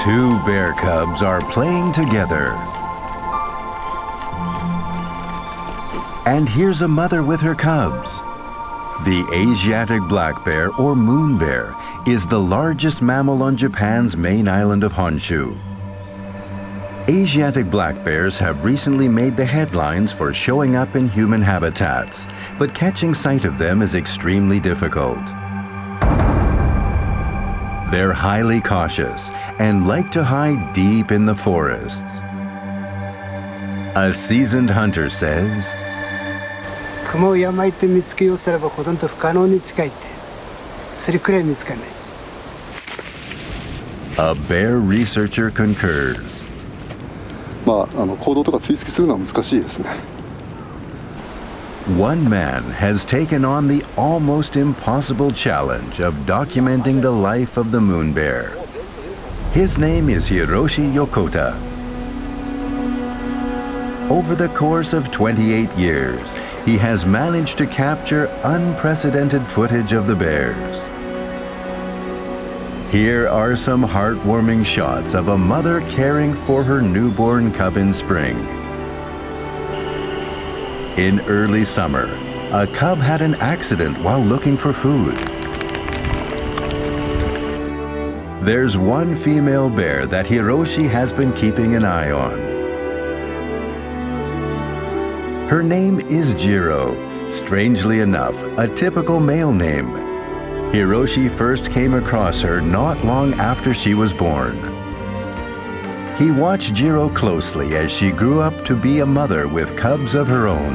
Two bear cubs are playing together. And here's a mother with her cubs. The Asiatic black bear, or moon bear, is the largest mammal on Japan's main island of Honshu. Asiatic black bears have recently made the headlines for showing up in human habitats, but catching sight of them is extremely difficult. They're highly cautious and like to hide deep in the forests. A seasoned hunter says, クマを山行って見つけようすればほとんど不可能に近いって。それくらい見つかんないです。 A bear researcher concurs. 行動とか追跡するのは難しいですね。 One man has taken on the almost impossible challenge of documenting the life of the moon bear. His name is Hiroshi Yokota. Over the course of 28 years, he has managed to capture unprecedented footage of the bears. Here are some heartwarming shots of a mother caring for her newborn cub in spring. In early summer, a cub had an accident while looking for food. There's one female bear that Hiroshi has been keeping an eye on. Her name is Jiro, strangely enough, a typical male name. Hiroshi first came across her not long after she was born. He watched Jiro closely as she grew up to be a mother with cubs of her own.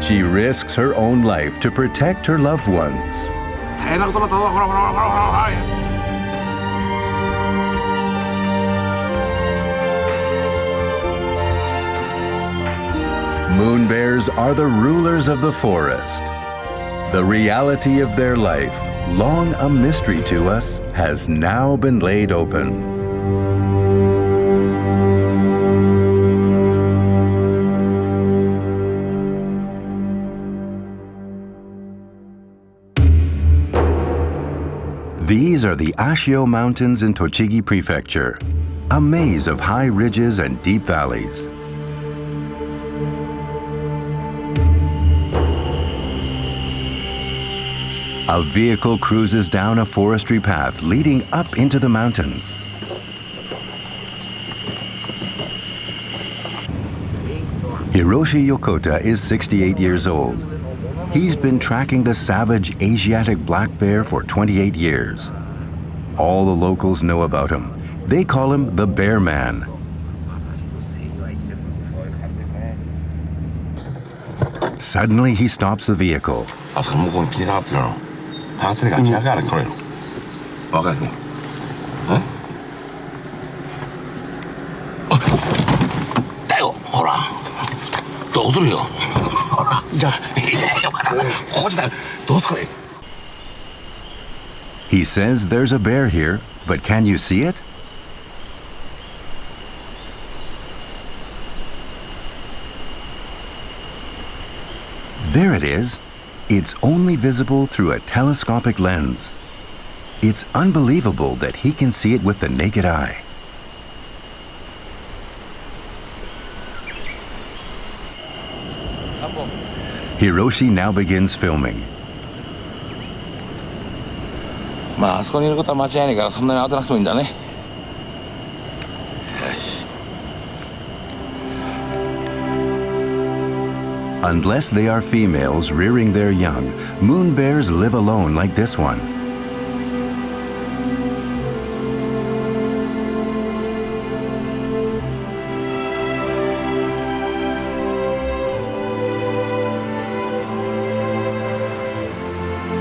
She risks her own life to protect her loved ones. Moon bears are the rulers of the forest. The reality of their life, long a mystery to us, has now been laid open. These are the Ashio Mountains in Tochigi Prefecture, a maze of high ridges and deep valleys. A vehicle cruises down a forestry path leading up into the mountains. Hiroshi Yokota is 68 years old. He's been tracking the savage Asiatic black bear for 28 years. All the locals know about him. They call him the Bear Man. Suddenly, he stops the vehicle. He says there's a bear here, but can you see it? There it is. It's only visible through a telescopic lens. It's unbelievable that he can see it with the naked eye. Hiroshi now begins filming. Unless they are females rearing their young, moon bears live alone like this one.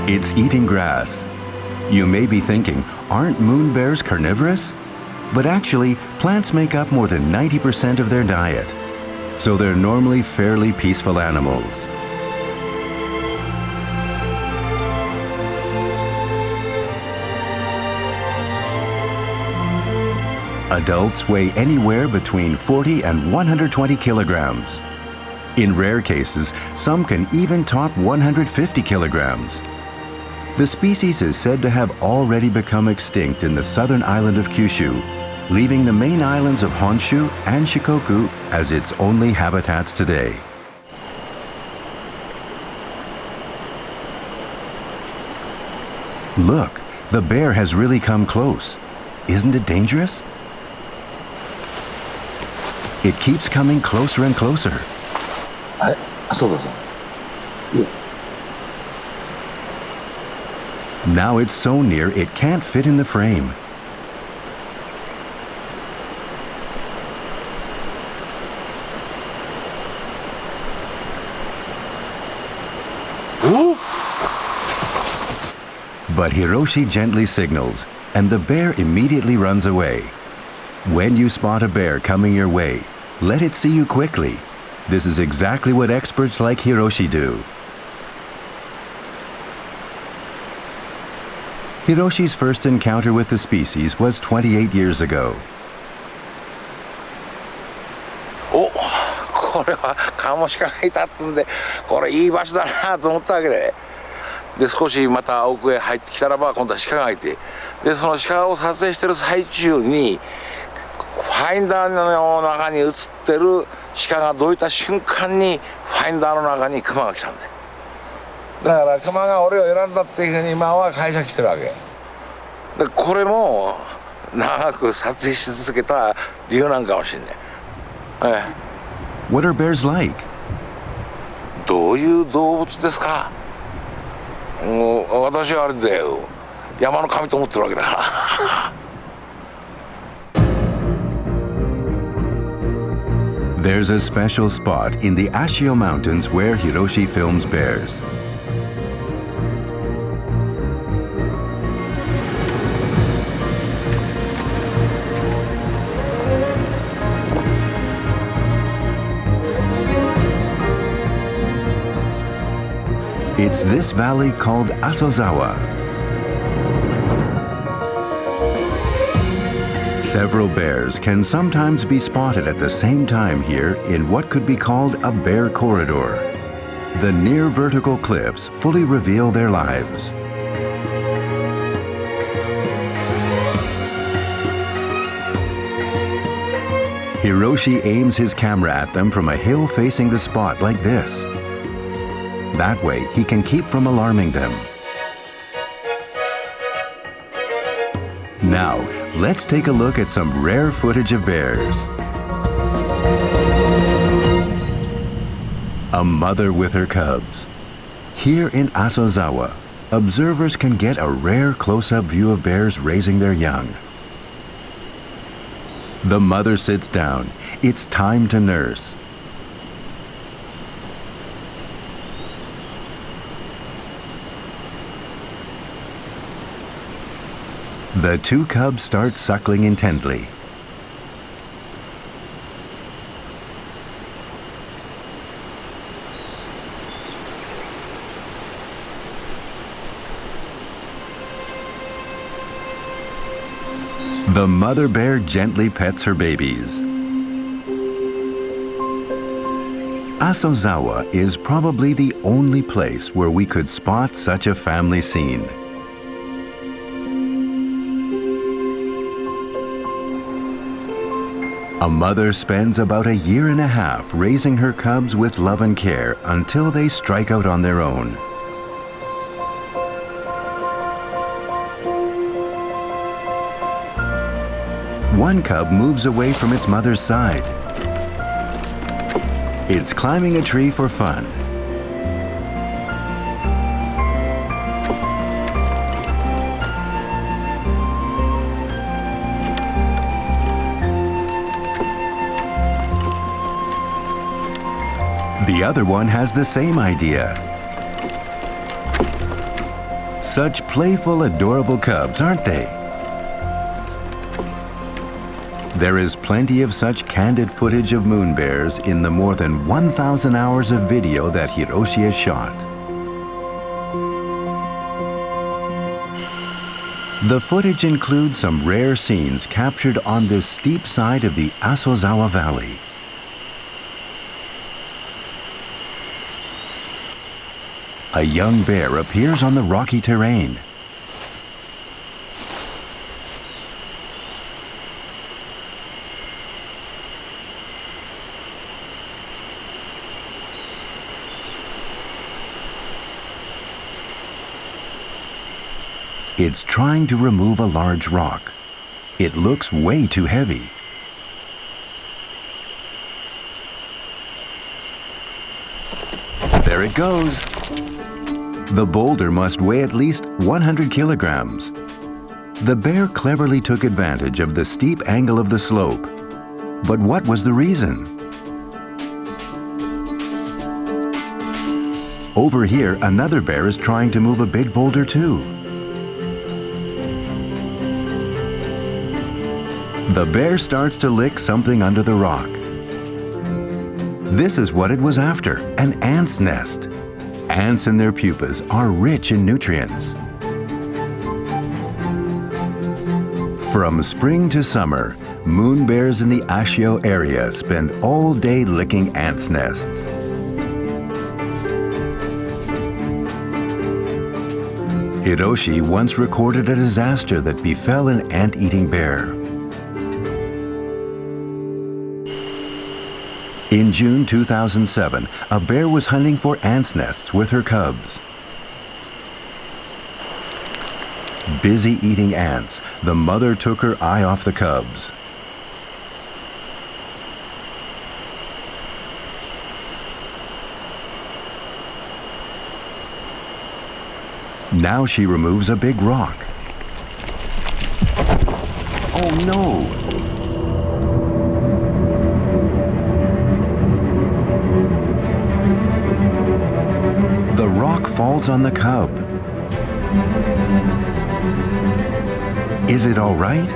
It's eating grass. You may be thinking, aren't moon bears carnivorous? But actually, plants make up more than 90% of their diet. So they're normally fairly peaceful animals. Adults weigh anywhere between 40 and 120 kilograms. In rare cases, some can even top 150 kilograms. The species is said to have already become extinct in the southern island of Kyushu, leaving the main islands of Honshu and Shikoku as its only habitats today. Look, the bear has really come close. Isn't it dangerous? It keeps coming closer and closer. Now it's so near it can't fit in the frame. But Hiroshi gently signals, and the bear immediately runs away. When you spot a bear coming your way, let it see you quickly. This is exactly what experts like Hiroshi do. Hiroshi's first encounter with the species was 28 years ago. これはカモシカがいたってんで、これいい場所だなと思ったわけで。で少しまた奥へ入ってきたらば今度は鹿がいて、でその鹿を撮影してる最中にファインダーの中に映ってる鹿がどいた瞬間にファインダーの中にクマが来たんだよ。だからクマが俺を選んだっていうふうに今は解釈してるわけで、これも長く撮影し続けた理由なんかもしれない。What are bears like? どういう動物ですか。もう私はあれだよ、山の神と思ってるわけだから。There's a special spot in the Ashio Mountains where Hiroshi films bears. It's this valley called Asozawa. Several bears can sometimes be spotted at the same time here in what could be called a bear corridor. The near vertical cliffs fully reveal their lives. Hiroshi aims his camera at them from a hill facing the spot like this. That way, he can keep from alarming them. Now, let's take a look at some rare footage of bears. A mother with her cubs. Here in Asozawa, observers can get a rare close-up view of bears raising their young. The mother sits down. It's time to nurse. The two cubs start suckling intently. The mother bear gently pets her babies. Asozawa is probably the only place where we could spot such a family scene. A mother spends about a year and a half raising her cubs with love and care until they strike out on their own. One cub moves away from its mother's side. It's climbing a tree for fun. The other one has the same idea. Such playful, adorable cubs, aren't they? There is plenty of such candid footage of moon bears in the more than 1,000 hours of video that Hiroshi has shot. The footage includes some rare scenes captured on this steep side of the Asozawa Valley. A young bear appears on the rocky terrain. It's trying to remove a large rock. It looks way too heavy. There it goes. The boulder must weigh at least 100 kilograms. The bear cleverly took advantage of the steep angle of the slope. But what was the reason? Over here, another bear is trying to move a big boulder too. The bear starts to lick something under the rock. This is what it was after, an ant's nest. Ants and their pupas are rich in nutrients. From spring to summer, moon bears in the Ashio area spend all day licking ants' nests. Hiroshi once recorded a disaster that befell an ant-eating bear. In June 2007, a bear was hunting for ants' nests with her cubs. Busy eating ants, the mother took her eye off the cubs. Now she removes a big rock. Oh no! The rock falls on the cub. Is it all right?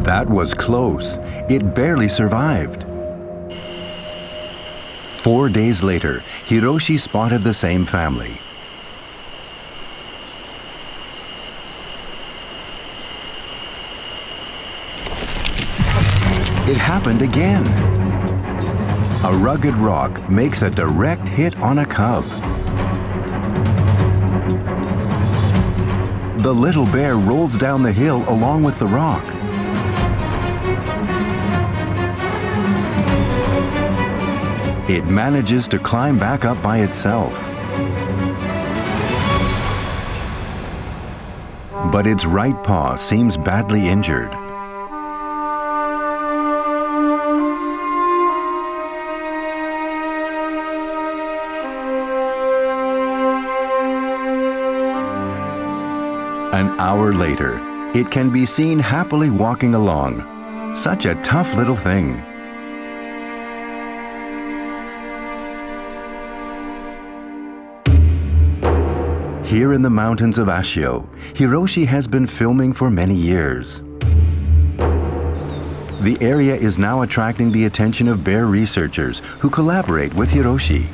That was close. It barely survived. 4 days later, Hiroshi spotted the same family. It happened again. A rugged rock makes a direct hit on a cub. The little bear rolls down the hill along with the rock. It manages to climb back up by itself. But its right paw seems badly injured. An hour later, it can be seen happily walking along. Such a tough little thing. Here in the mountains of Ashio, Hiroshi has been filming for many years. The area is now attracting the attention of bear researchers who collaborate with Hiroshi.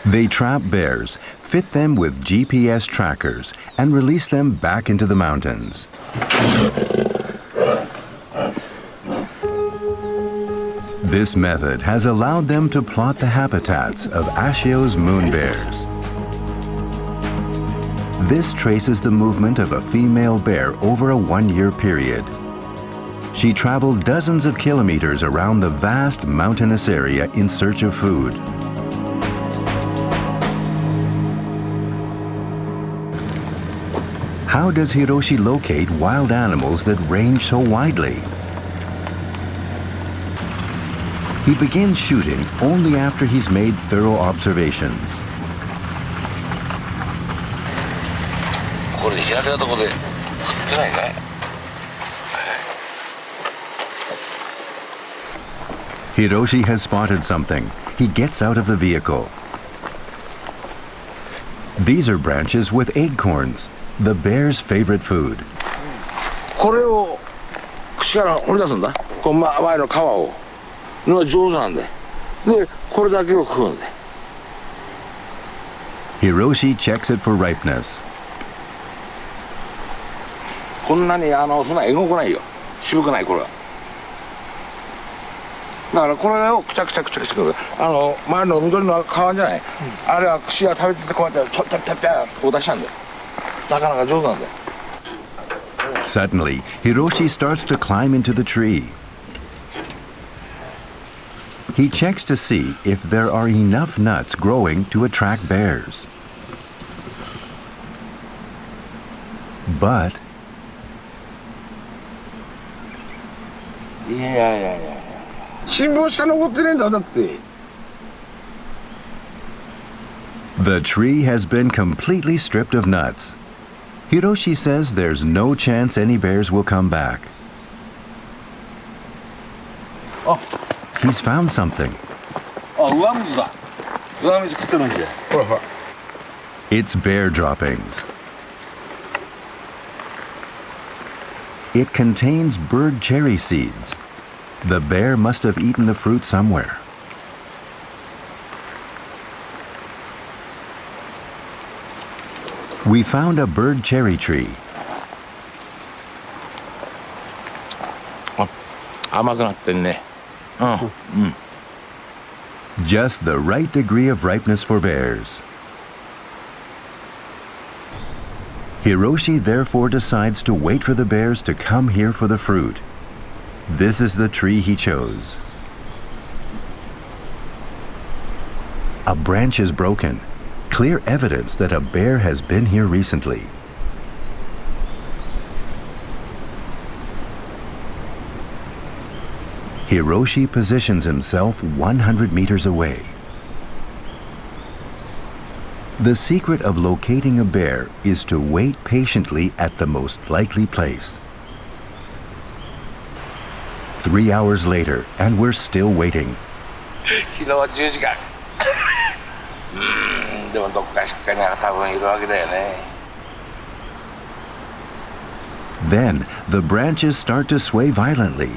They trap bears, fit them with GPS trackers, and release them back into the mountains. This method has allowed them to plot the habitats of Ashio's moon bears. This traces the movement of a female bear over a 1-year period. She traveled dozens of kilometers around the vast mountainous area in search of food. How does Hiroshi locate wild animals that range so widely? He begins shooting only after he's made thorough observations. Hiroshi has spotted something. He gets out of the vehicle. These are branches with acorns, the bear's favorite food. これを串から掘り出すんだ。こう前の皮をの上手なんで。でこれだけを食うんで。Hiroshi checks it for ripeness. こんなにそんなえごくないよ。渋くないこれは。だからこれをくちゃくちゃくちゃくちゃ前の緑の皮じゃない、あれは串が食べててこうやってタッタッタッこう出したんだよ。なかなか上手なんだよ。 Suddenly, Hiroshi starts to climb into the tree. He checks to see if there are enough nuts growing to attract bears. But いやいやいやいや新聞しか残ってねえんだだって。 the tree has been completely stripped of nuts. Hiroshi says there's no chance any bears will come back. Oh. He's found something. あ、上水だ。上水食ってるんじゃ。ほらほら。 It's bear droppings. It contains bird cherry seeds. The bear must have eaten the fruit somewhere. We found a bird cherry tree. あ、甘くなってんね。Just the right degree of ripeness for bears. Hiroshi therefore decides to wait for the bears to come here for the fruit. This is the tree he chose. A branch is broken, clear evidence that a bear has been here recently. Hiroshi positions himself 100 meters away. The secret of locating a bear is to wait patiently at the most likely place. 3 hours later, and we're still waiting. 昨日は10時間。でもどっかしっかり多分いるわけだよね。 Then the branches start to sway violently.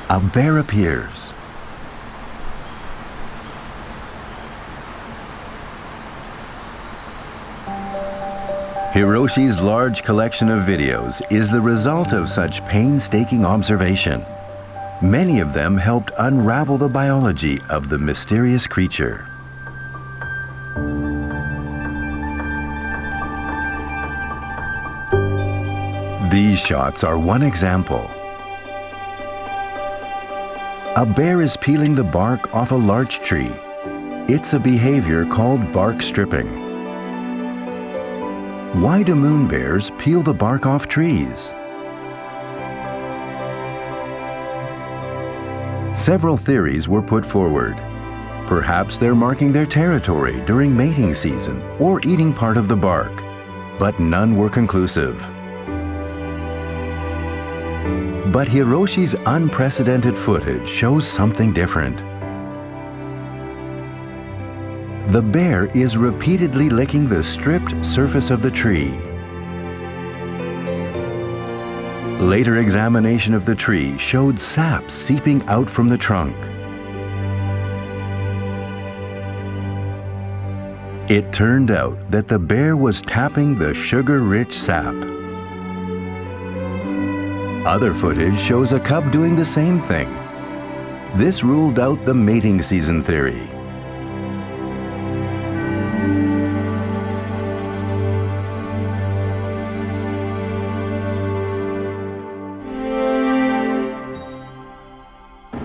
A bear appears. Hiroshi's large collection of videos is the result of such painstaking observation. Many of them helped unravel the biology of the mysterious creature. These shots are one example. A bear is peeling the bark off a larch tree. It's a behavior called bark stripping. Why do moon bears peel the bark off trees? Several theories were put forward. Perhaps they're marking their territory during mating season or eating part of the bark, but none were conclusive. But Hiroshi's unprecedented footage shows something different. The bear is repeatedly licking the stripped surface of the tree. Later examination of the tree showed sap seeping out from the trunk. It turned out that the bear was tapping the sugar-rich sap. Other footage shows a cub doing the same thing. This ruled out the mating season theory.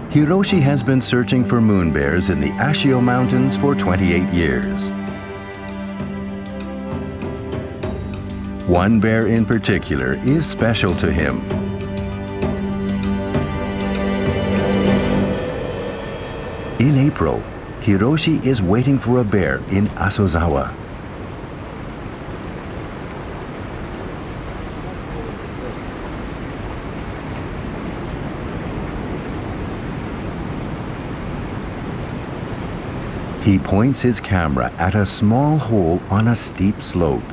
Hiroshi has been searching for moon bears in the Ashio Mountains for 28 years. One bear in particular is special to him. In April, Hiroshi is waiting for a bear in Asozawa. He points his camera at a small hole on a steep slope.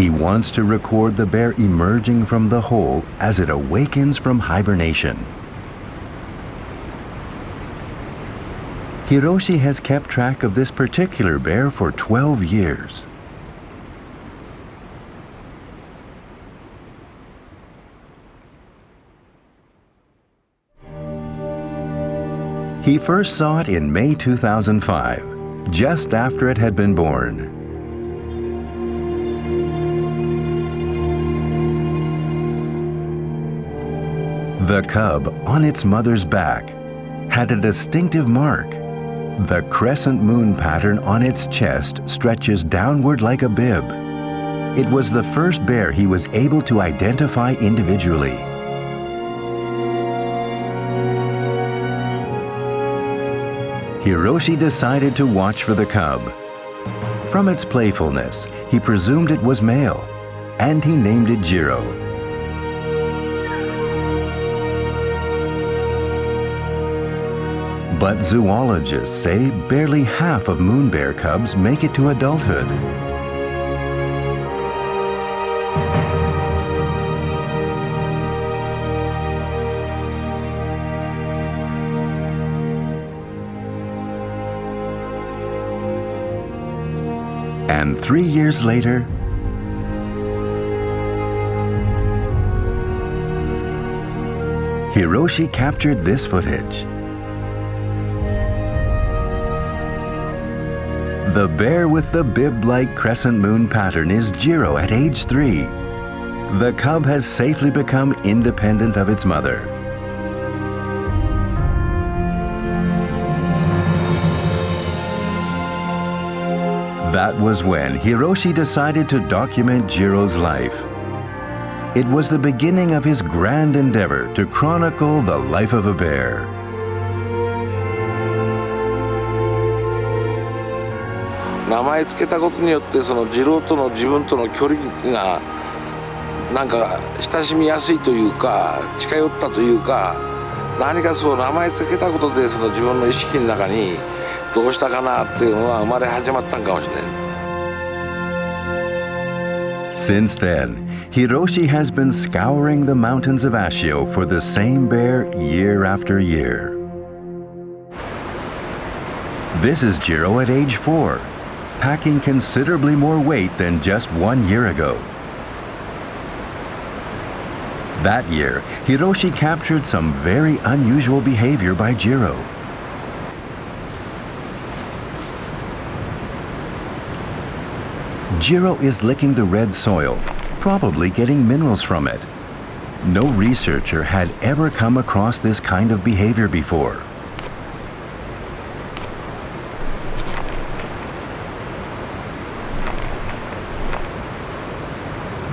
He wants to record the bear emerging from the hole as it awakens from hibernation. Hiroshi has kept track of this particular bear for 12 years. He first saw it in May 2005, just after it had been born. The cub on its mother's back had a distinctive mark. The crescent moon pattern on its chest stretches downward like a bib. It was the first bear he was able to identify individually. Hiroshi decided to watch for the cub. From its playfulness, he presumed it was male, and he named it Jiro. But zoologists say barely half of moon bear cubs make it to adulthood. And 3 years later, Hiroshi captured this footage. The bear with the bib-like crescent moon pattern is Jiro at age 3. The cub has safely become independent of its mother. That was when Hiroshi decided to document Jiro's life. It was the beginning of his grand endeavor to chronicle the life of a bear. "名前つけたことによってその次郎との自分との距離がなんか親しみやすいというか近寄ったというか、何かそう名前つけたことでその自分の意識の中にどうしたかなっていうのが生まれ始まったんかもしれない。Since then, Hiroshi has been scouring the mountains of Ashio for the same bear year after year. This is Jiro at age 4, packing considerably more weight than just 1 year ago. That year, Hiroshi captured some very unusual behavior by Jiro. Jiro is licking the red soil, probably getting minerals from it. No researcher had ever come across this kind of behavior before.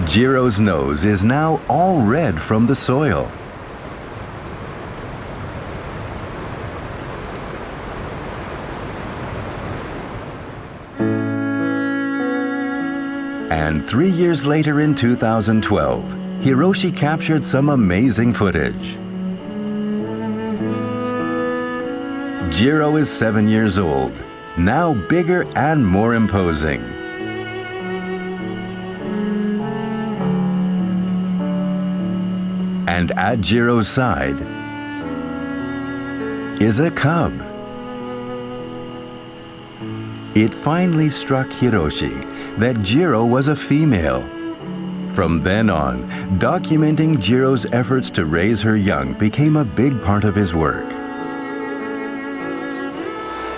Jiro's nose is now all red from the soil. And 3 years later in 2012, Hiroshi captured some amazing footage. Jiro is 7 years old, now bigger and more imposing. And at Jiro's side is a cub. It finally struck Hiroshi that Jiro was a female. From then on, documenting Jiro's efforts to raise her young became a big part of his work.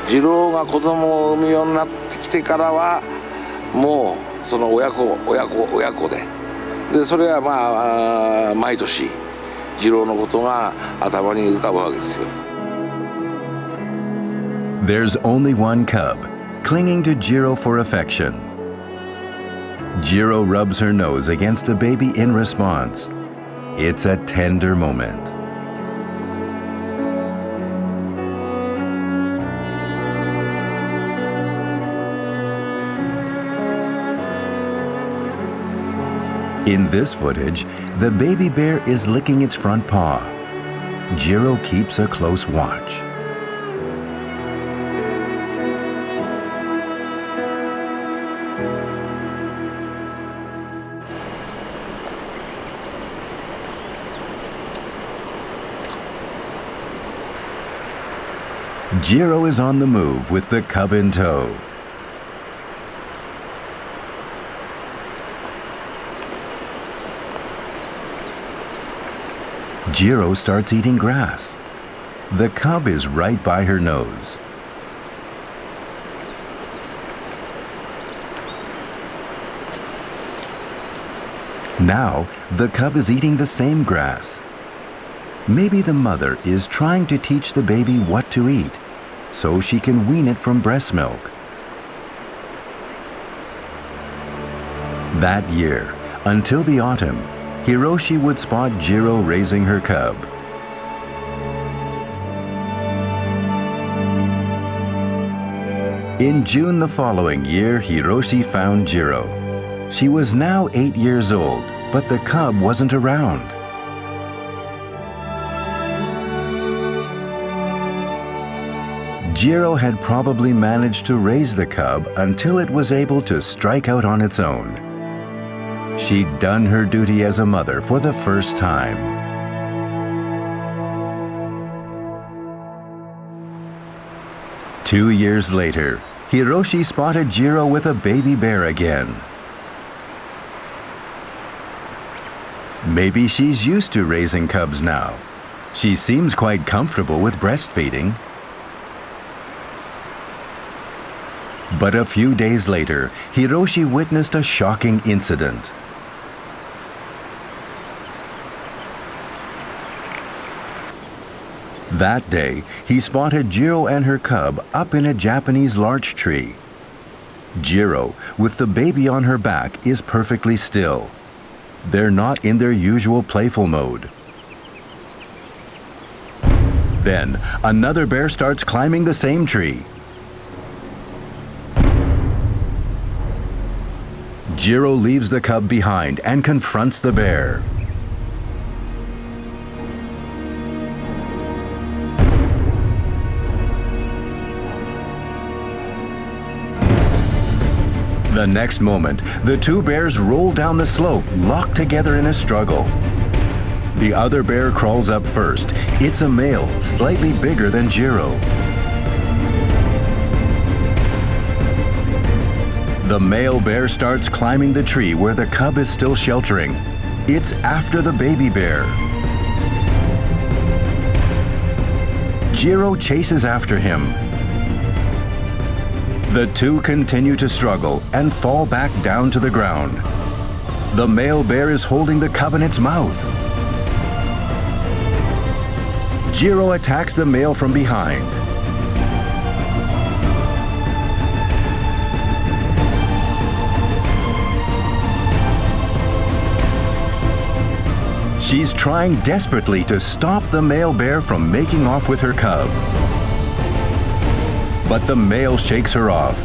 次郎が子供を産むようになってきてからはもうその親子でそれはまあ毎年次郎のことが頭に浮かぶわけですよ。There's only one cub, clinging to Jiro for affection. Jiro rubs her nose against the baby in response. It's a tender moment. In this footage, the baby bear is licking its front paw. Jiro keeps a close watch. Jiro is on the move with the cub in tow. Jiro starts eating grass. The cub is right by her nose. Now, the cub is eating the same grass. Maybe the mother is trying to teach the baby what to eat, so she can wean it from breast milk. That year, until the autumn, Hiroshi would spot Jiro raising her cub. In June the following year, Hiroshi found Jiro. She was now 8 years old, but the cub wasn't around. Jiro had probably managed to raise the cub until it was able to strike out on its own. She'd done her duty as a mother for the first time. Two years later, Hiroshi spotted Jiro with a baby bear again. Maybe she's used to raising cubs now. She seems quite comfortable with breastfeeding. But a few days later, Hiroshi witnessed a shocking incident. That day, he spotted Jiro and her cub up in a Japanese larch tree. Jiro, with the baby on her back, is perfectly still. They're not in their usual playful mode. Then, another bear starts climbing the same tree. Jiro leaves the cub behind and confronts the bear. The next moment, the two bears roll down the slope, locked together in a struggle. The other bear crawls up first. It's a male, slightly bigger than Jiro. The male bear starts climbing the tree where the cub is still sheltering. It's after the baby bear. Jiro chases after him. The two continue to struggle and fall back down to the ground. The male bear is holding the cub in its mouth. Jiro attacks the male from behind. She's trying desperately to stop the male bear from making off with her cub. But the male shakes her off.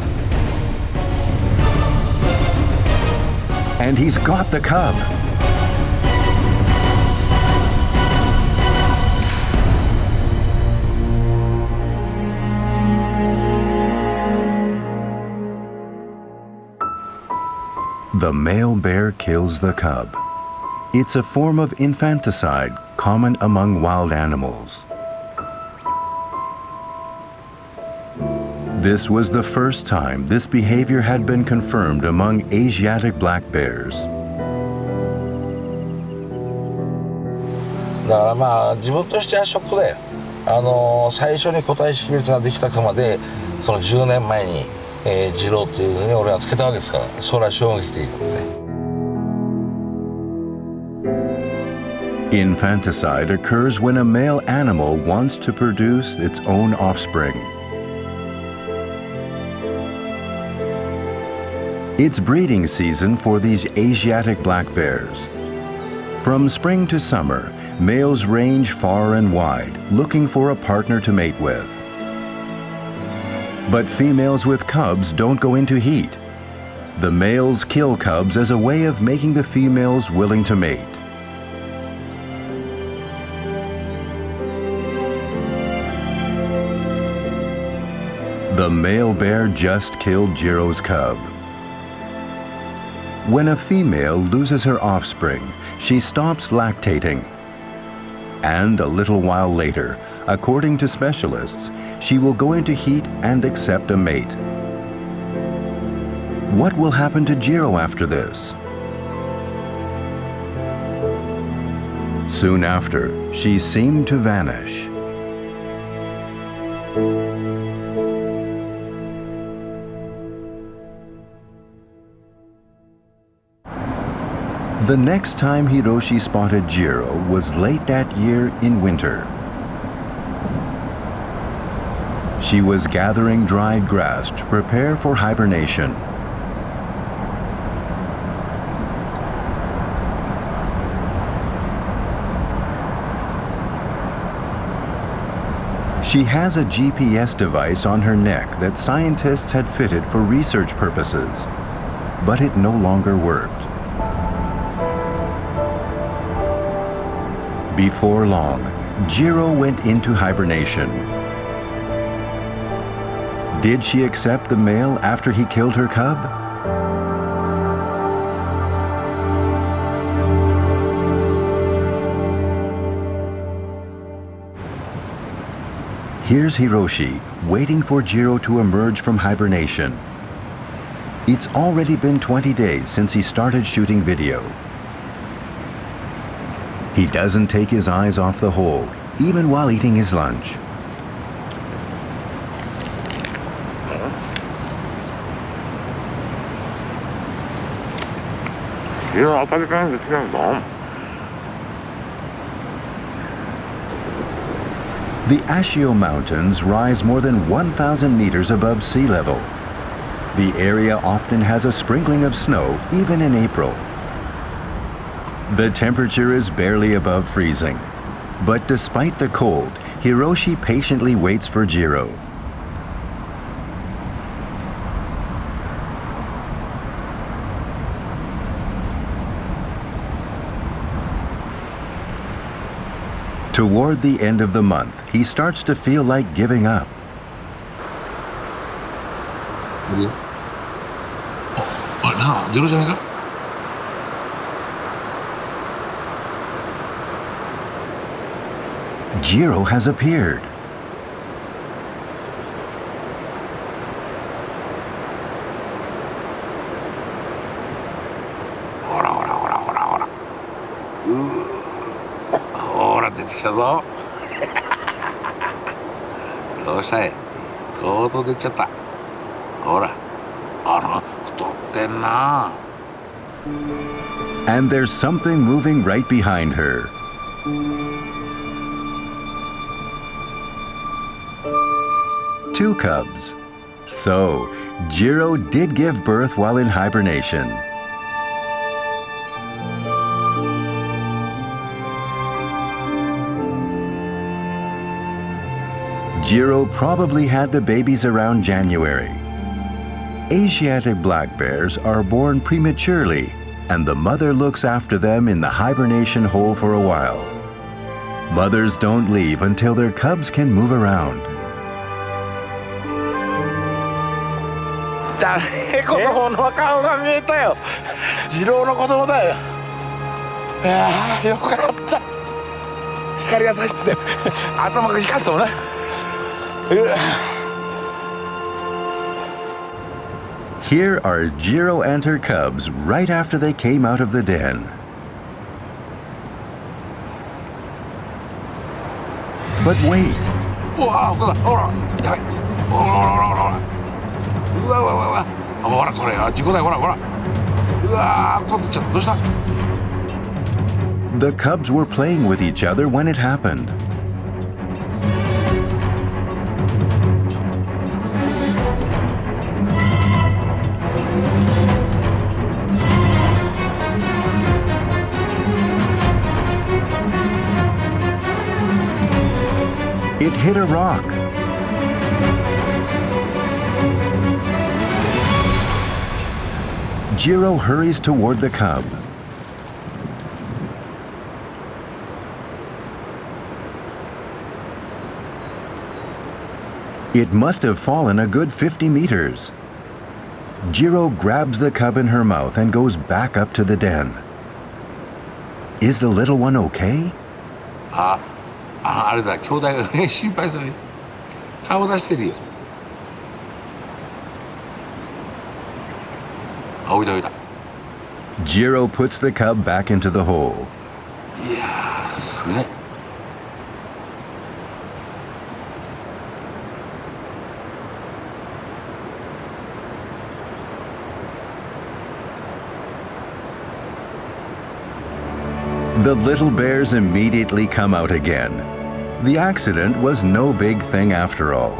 And he's got the cub. The male bear kills the cub. It's a form of infanticide common among wild animals. This was the first time this behavior had been confirmed among Asiatic black bears. だからまあ自分としてはショックで、最初に個体識別ができた熊で、その10年前に、ジローっていうふうに俺はつけたわけですから、それは衝撃的だったね。Infanticide occurs when a male animal wants to produce its own offspring. It's breeding season for these Asiatic black bears. From spring to summer, males range far and wide, looking for a partner to mate with. But females with cubs don't go into heat. The males kill cubs as a way of making the females willing to mate. The male bear just killed Jiro's cub. When a female loses her offspring, she stops lactating. And a little while later, according to specialists, she will go into heat and accept a mate. What will happen to Jiro after this? Soon after, she seemed to vanish. The next time Hiroshi spotted Jiro was late that year in winter. She was gathering dried grass to prepare for hibernation. She has a GPS device on her neck that scientists had fitted for research purposes, but it no longer worked. Before long, Jiro went into hibernation. Did she accept the male after he killed her cub? Here's Hiroshi waiting for Jiro to emerge from hibernation. It's already been 20 days since he started shooting video. He doesn't take his eyes off the hole, even while eating his lunch. The Ashio Mountains rise more than 1,000 meters above sea level. The area often has a sprinkling of snow, even in April. The temperature is barely above freezing. But despite the cold, Hiroshi patiently waits for Jiro. Toward the end of the month, he starts to feel like giving up. Jiro has appeared. And there's something moving right behind her. Two cubs. So, Jiro did give birth while in hibernation. Jiro probably had the babies around January. Asiatic black bears are born prematurely, and the mother looks after them in the hibernation hole for a while. Mothers don't leave until their cubs can move around. 子供の顔が見えたよ。次郎の子供だよ。いやーよかった。光が差してて頭が光ってたもんね。Here are Jiro and her cubs right after they came out of the den. But wait. ほら、ほら、やばい。ほら。うわ。ほら、これ、事故だよ、ほら。うわー、こうちゃった、どうした? The cubs were playing with each other when it happened. It hit a rock. Jiro hurries toward the cub. It must have fallen a good 50 meters. Jiro grabs the cub in her mouth and goes back up to the den. Is the little one okay? あれだ、兄弟がね、心配する。顔出してるよ。あ、置いた置いた。 Jiro puts the cub back into the hole. いやー、すげえ。The little bears immediately come out again. The accident was no big thing after all. .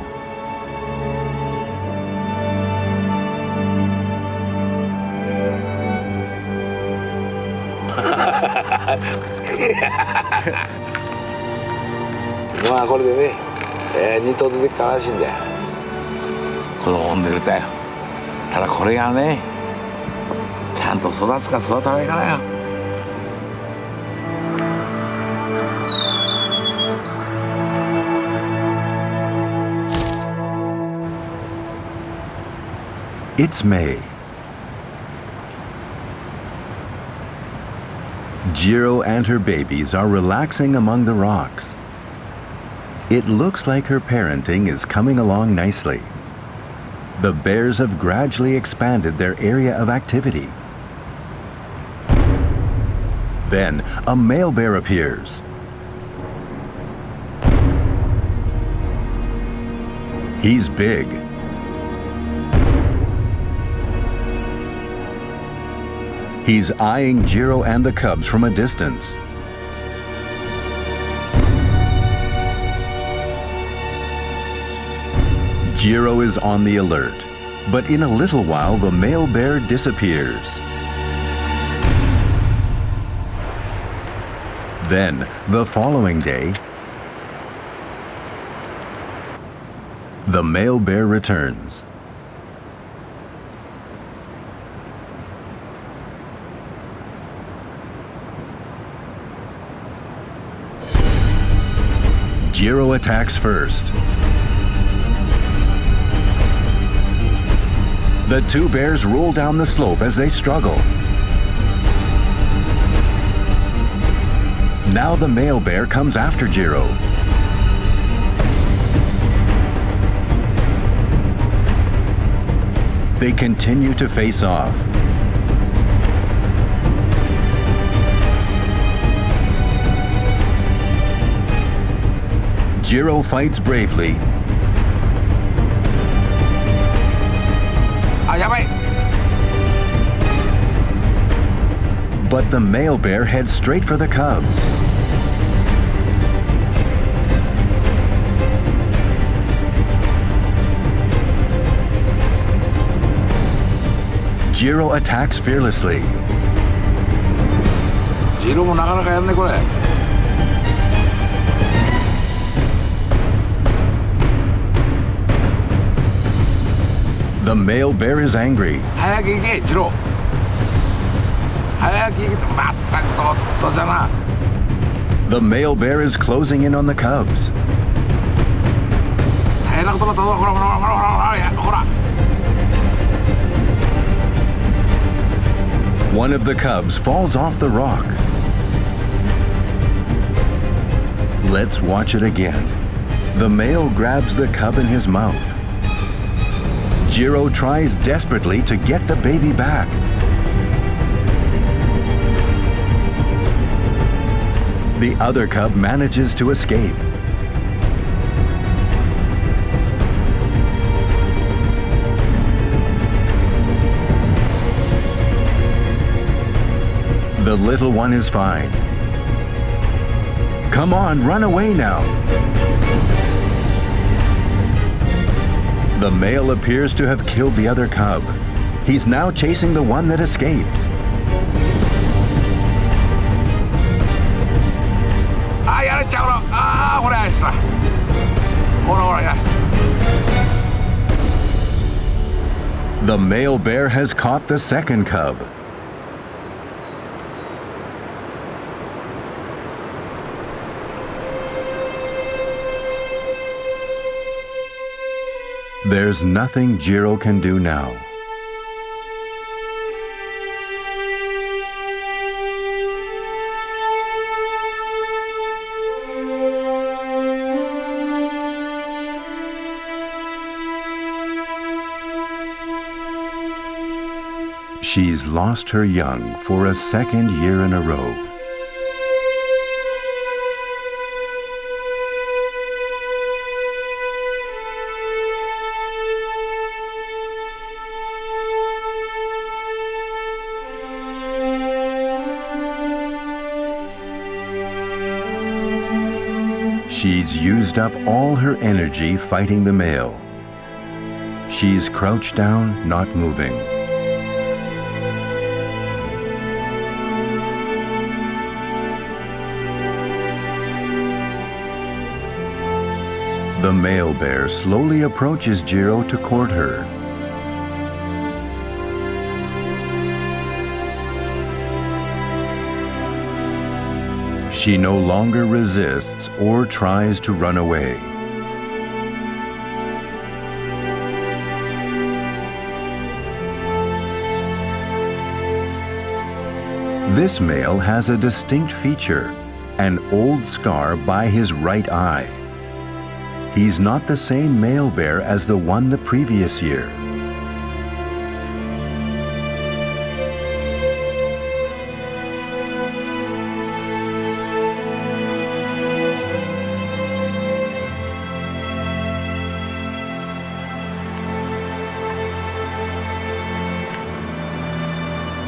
まあこれでね、2頭出てきたらしいんだよ。子供産んでるたよ。ただこれがね、ちゃんと育つか育たないかだよ。It's May. Jiro and her babies are relaxing among the rocks. It looks like her parenting is coming along nicely. The bears have gradually expanded their area of activity. Then, a male bear appears. He's big. He's eyeing Jiro and the cubs from a distance. Jiro is on the alert, but in a little while the male bear disappears. Then, the following day, the male bear returns. Jiro attacks first. The two bears roll down the slope as they struggle. Now the male bear comes after Jiro. They continue to face off. Jiro fights bravely. あ、やばい。 But the male bear heads straight for the cubs. Jiro attacks fearlessly. ジロもなかなかやんねこれ。 The male bear is angry. 早く行け、ジロー。早く行けってまったくとっとじゃな。 The male bear is closing in on the cubs. 大変なことになったぞ。ほらほらほらほらほらほら。 One of the cubs falls off the rock. Let's watch it again. The male grabs the cub in his mouth. Jiro tries desperately to get the baby back. The other cub manages to escape. The little one is fine. Come on, run away now. The male appears to have killed the other cub. He's now chasing the one that escaped. あ、やられちゃうの。ああ、ほらやした。ほらほらやした。 The male bear has caught the second cub. There's nothing Jiro can do now. She's lost her young for a second year in a row. She's used up all her energy fighting the male. She's crouched down, not moving. The male bear slowly approaches Jiro to court her. She no longer resists or tries to run away. This male has a distinct feature, an old scar by his right eye. He's not the same male bear as the one the previous year.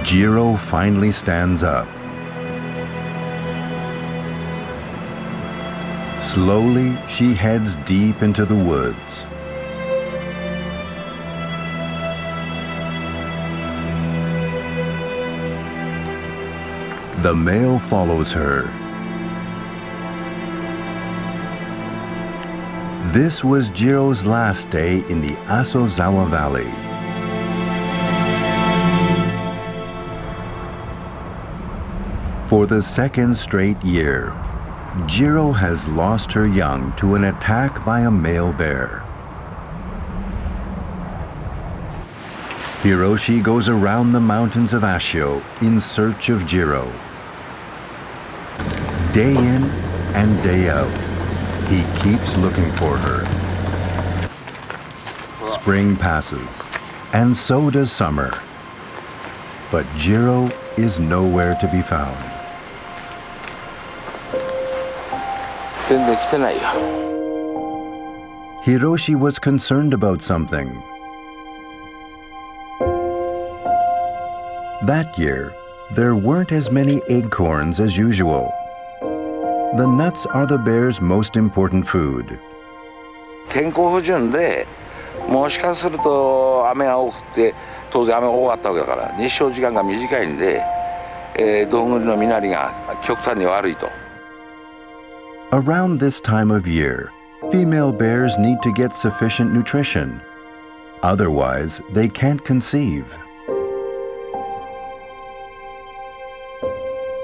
Jiro finally stands up. Slowly, she heads deep into the woods. The male follows her. This was Jiro's last day in the Asozawa Valley. For the second straight year, Jiro has lost her young to an attack by a male bear. Hiroshi goes around the mountains of Ashio in search of Jiro. Day in and day out, he keeps looking for her. Spring passes, and so does summer. But Jiro is nowhere to be found. Hiroshi was concerned about something. That year, there weren't as many acorns as usual. The nuts are the bear's most important food. 天候不順で、もしかすると雨が多くて、当然雨が多かったわけだから、日照時間が短いんで、どんぐりの実りが極端に悪いと。Around this time of year, female bears need to get sufficient nutrition. Otherwise, they can't conceive.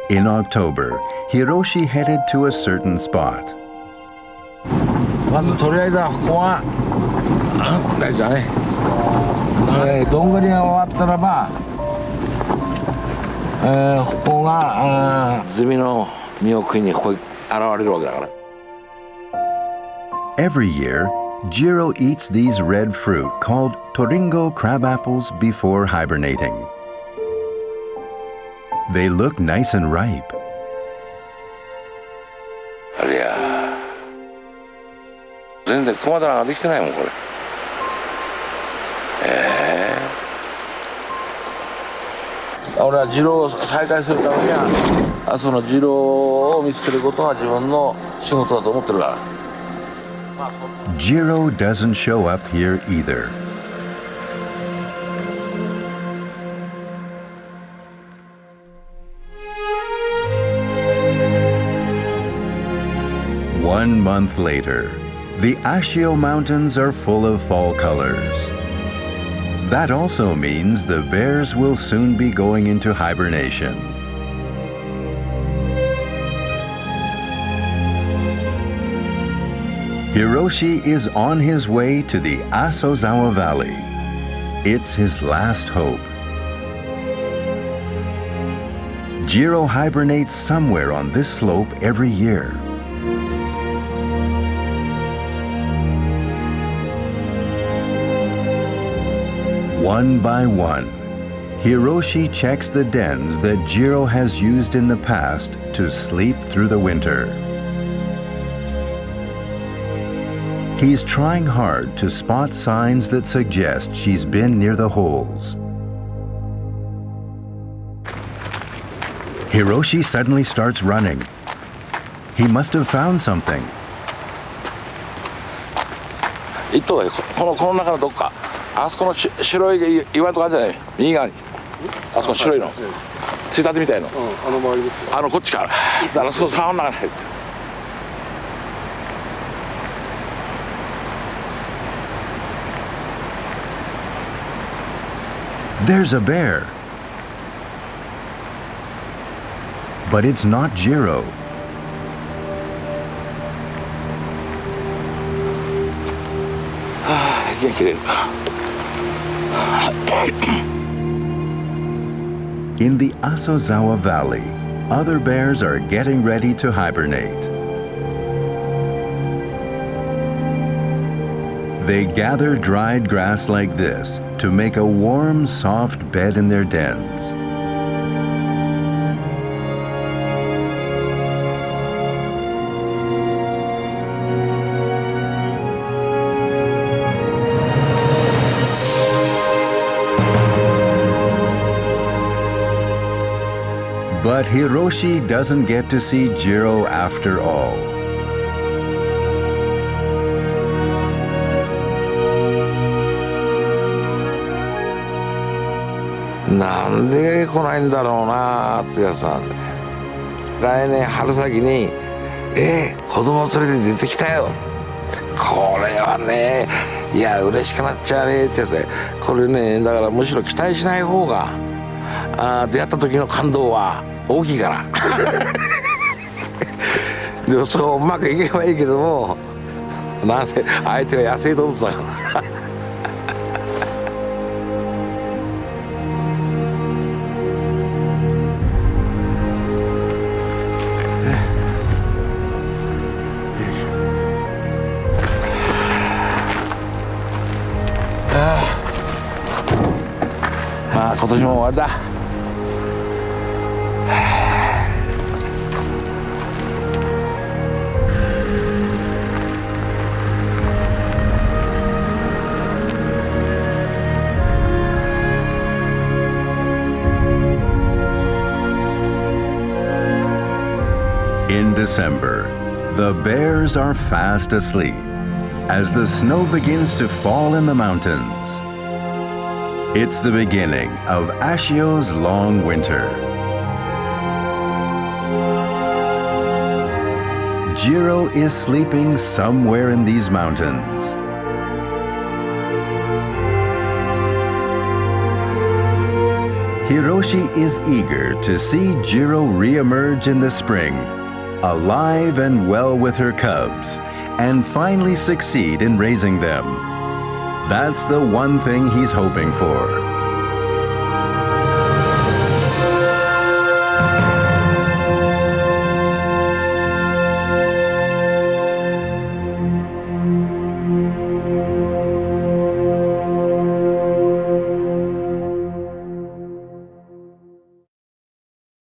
In October, Hiroshi headed to a certain spot. まずとりあえずはここは大事だね。どんぐりが終わったらば、ここがズミの実を食いにここに現れるわけだから。Every year, Jiro eats these red fruit called toringo crab apples before hibernating. They look nice and ripe. ありゃ全然熊棚ができてないもんこれ。俺は次郎を再開するためにはその次郎を見つけることが自分の仕事だと思ってるから。Jiro doesn't show up here either. One month later, the Ashio Mountains are full of fall colors. That also means the bears will soon be going into hibernation. Hiroshi is on his way to the Asozawa Valley. It's his last hope. Jiro hibernates somewhere on this slope every year. One by one, Hiroshi checks the dens that Jiro has used in the past to sleep through the winter. He's trying hard to spot signs that suggest she's been near the holes. Hiroshi suddenly starts running. He must have found something. 一頭だよ。この中のどっか。あそこの白い岩のとこあるじゃない。右側に。あそこの白いの。ついたてみたいの。あの周りですか。こっちから。だからその沢の中に入ってる。There's a bear. But it's not Jiro. In the Asozawa Valley, other bears are getting ready to hibernate. They gather dried grass like this to make a warm, soft bed in their dens. But Hiroshi doesn't get to see Jiro after all.なんで来ないんだろうなってやつなんで、来年春先に子供連れて出てきたよ、これはね、いや嬉しくなっちゃうねってやつで、これね、だからむしろ期待しない方が出会った時の感動は大きいからでもそううまくいけばいいけども、なんせ相手は野生動物だから今年も終わりだ。In December, the bears are fast asleep as the snow begins to fall in the mountains. It's the beginning of Ashio's long winter. Jiro is sleeping somewhere in these mountains. Hiroshi is eager to see Jiro re-emerge in the spring, alive and well with her cubs, and finally succeed in raising them. That's the one thing he's hoping for.